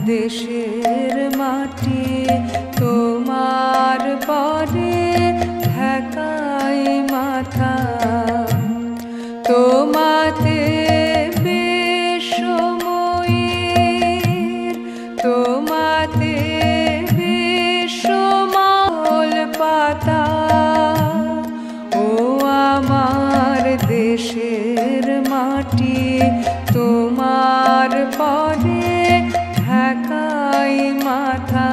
দেশের মাটি তোমার পরে ঢাকায় মাথা তোমাতে বেশময়ীর তোমাতে বেশমল পাতা ও আমার দেশের মাটি তোমার পরে ঢাকায় মাথা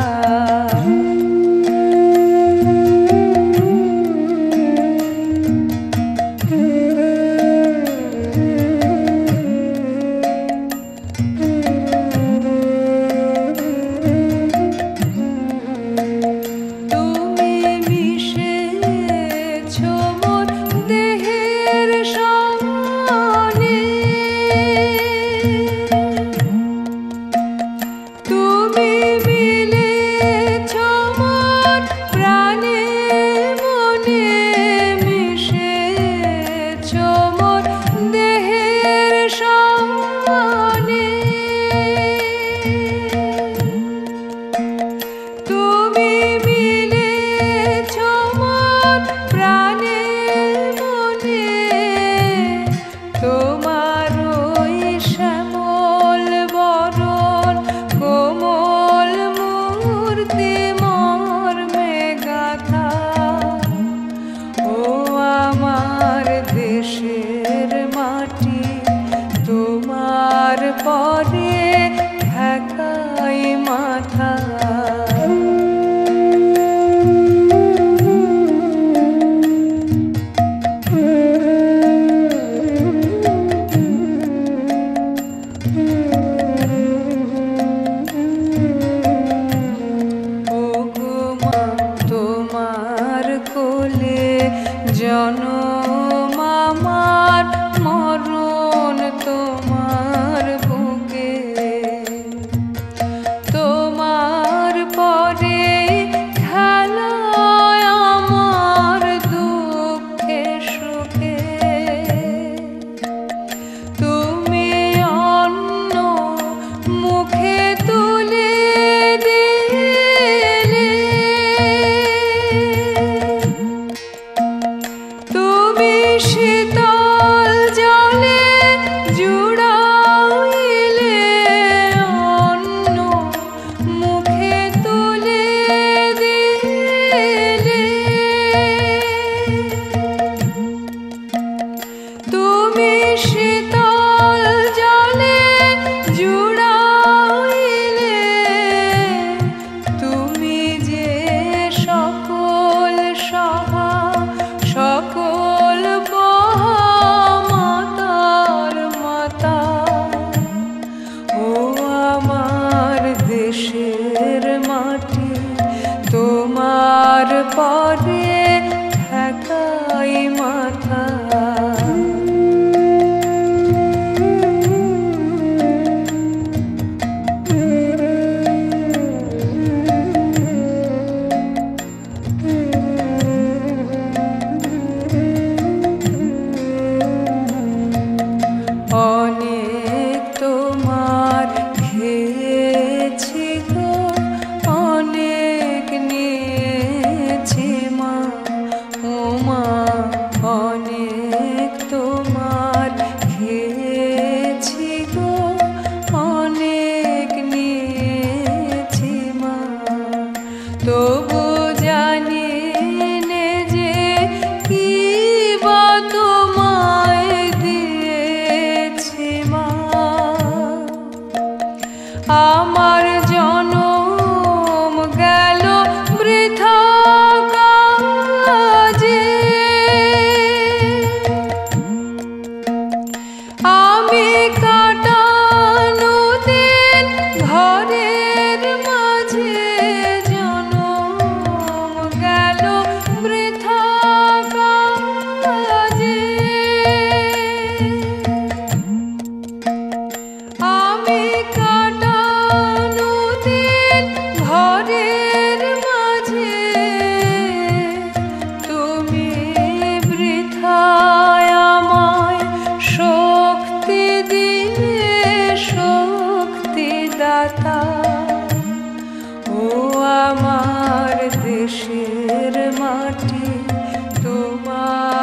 পরে ঢাকায় মাথা তোমার কোলে জনম আমার মরণ তোমার বুকে তোমার পরে খেলায় আমার দুঃখে সুখে তুমি অন্য মুখে তুলে দিলে তুমি শীতল জলে জুড়াইলে অন্য মুখে তুলে দিলে তুমি শীতল জলে জুড়াইলে তুমি যে সকল সহা সকল মাতার মাতা ও আমার দেশের মাটি তোমার পরে ঢাকায় মাথা অনেক তোমার খেয়েছি গো অনেক নিয়েছি মা ও মা অনেক তোমার খেয়েছি গো অনেক নিয়েছি মা তবু জানি নে যে কি বা তোমায় দিয়েছি মা আমার জনম গেল বৃথা কাজে আমি কাটানো দিন ঘরের মাঝে জনম গেল বৃথা কাজে আমি কাটানো দিন ঘরের মাঝে তুমি বৃথায় আমায় শক্তি দিলে শক্তি দাতা মাটি তোমার